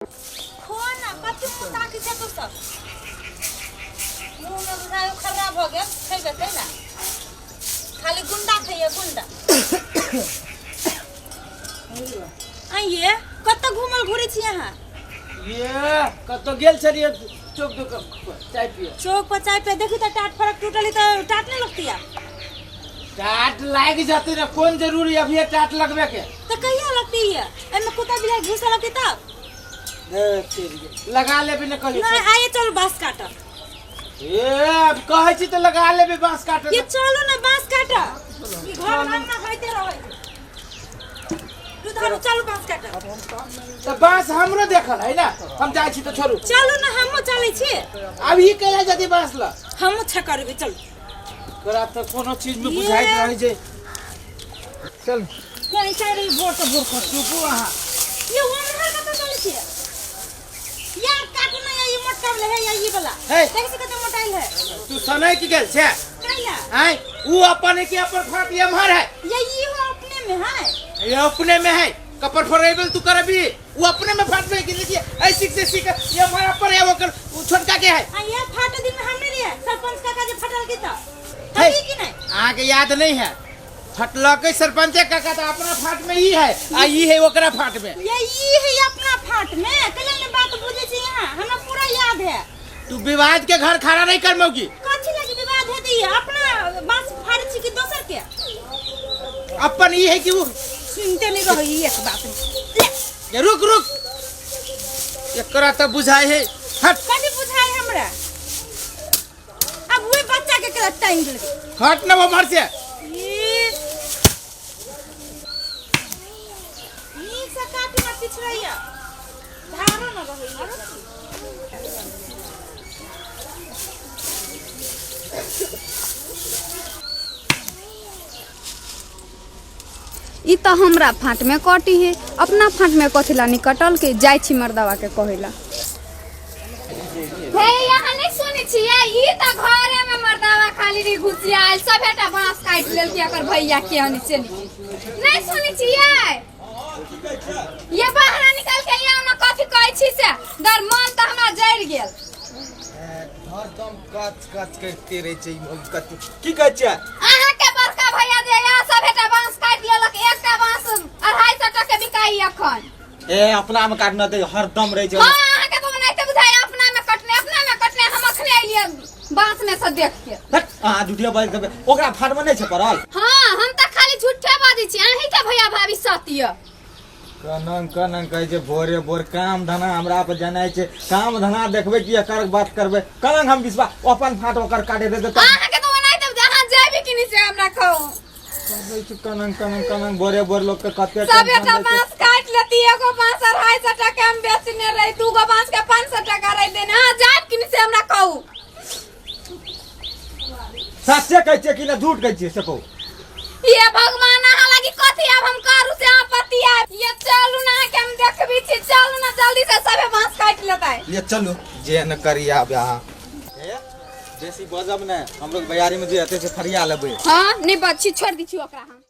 खोना कति मुता के छ तो सब मुंह में बुझायो खराब हो गया खइबे कैला खाली गुंडा खइए गुंडा आइए कत घुमल घुरी छी यहां ये कत गेल छलिए चौक दुकान चाय पिए चौक पर चाय पे देखी त टाट फरक टूटली त टाट नहीं लगती है टाट लाग जाती रे कौन जरूरी अभी टाट लगबे के तो कहिया लगती है एमे कुत्ता बिलाई घुस लगती तब लगा ले भी न कहियो नहीं आइए चल बांस काट ए अब कहै छी त लगा ले भी बांस काट ये चलो ना बांस काट ई घर घर ना होइते रहै तू धर चल बांस काट त बांस हमरो देखल है ना हम जाय छी त छोड़ू चलो ना हम चलै छी अब ई कहिया जदी बांस ल हम छ करबे चल करा त कोनो चीज में बुझाइत रही जे चल कहीं सारे बोर तो बोर कर चुपू वहां ये उमहर कत चलै छी यार काट ना ये मोटा ले है ये वाला हे। देख से कत मोटाइल है तू सनै की गेल छे कैला हैं ऊ अपन के अपन फाट ये मार है ये हो अपने में है ये अपने में है कपर फरेबल तू करबी वो अपने में फाट में गिर दिए ऐसी से सीख ये हमारा पर है वो कर वो छोटका के है आ ये फाट दिन में हमने रे सरपंच काका जे फटल की त है है कि नहीं आगे याद नहीं है फटला के सरपंच काका तो अपना फाट में ही है आ ई है ओकरा फाट में ये है अपना फाट में कल ने बात बुझे छी यहां हमरा पूरा याद है तू विवाद के घर खड़ा नहीं कर मौगी कथि लगी विवाद है दी अपना बांस फाड़ छी कि दोसर के अपन ई है कि वो सुनते नहीं रही एक बात ये रुक रुक एकरा त बुझाए है हट कथि बुझाए हमरा अब वो बच्चा के केला टाइम लगे हट ना वो मर से ये सा काटी ना पिछड़ैया धारो ना रही ई तो हमरा फाट में कटी है अपना फाट में कथिला निकटल के जाय छी मर्दावा के कहेला हे यहाँ नहीं सुनी छिए ई तो घरे में मर्दावा खाली री घुसिया आइल सब बेटा बांस काट लेल के एकर भैया के हनी से नहीं सुनी छिए ये बाहर निकल के यहाँ ना कथि कहै छी से दर मन त हमरा जड़ गेल हरदम कच कच करते रहे छै कत की कहै छै अहाँ के बड़का भैया जे यहाँ सब बेटा बांस काट लेलक एकटा बांस 250 टका बिकाई अखन ए अपना में काटना दे हरदम रहे छै हां अहाँ के तो नहीं बुझाय अपना में कटने हम अखने आइलिए बांस में से देख के आ झूठिया बाज देबे ओकरा फाट में नहीं छै पड़ल हां हम त खाली झूठे बाजी छी अहीं के भैया भाभी सतिय कनन कहै छै भोरे भोर काम धना हमरा पर जनाय छै काम धना देखबे की एकर बात करबे कनन हम विश्वास अपन फाट ओकर काटे दे त अहाँ के तो नहीं जहां जाबे कि नहीं से हमरा कहू कहै छै कनन भोरे भोर लोग के कते सब बेटा बांस काट लेती एगो बांस 250 टका में बेचने रही दू गो बांस के 500 टका रही देना हां जाब कि नहीं से हमरा कहू सच्चे कहै छै कि ना झूठ कहै छै से कहू ये भगवान हालांकि कथि अब हम करू से आपत्ति है ये चलू ना के हम देखबी छी चलू ना जल्दी से सबे बांस काट लेतै ये चलो जे न करिया अब यहाँ ए जैसी बजब ने हम लोग बयारी में जे हते से फरिया लेबे हां नहीं बच्ची छोड़ दी छी ओकरा हम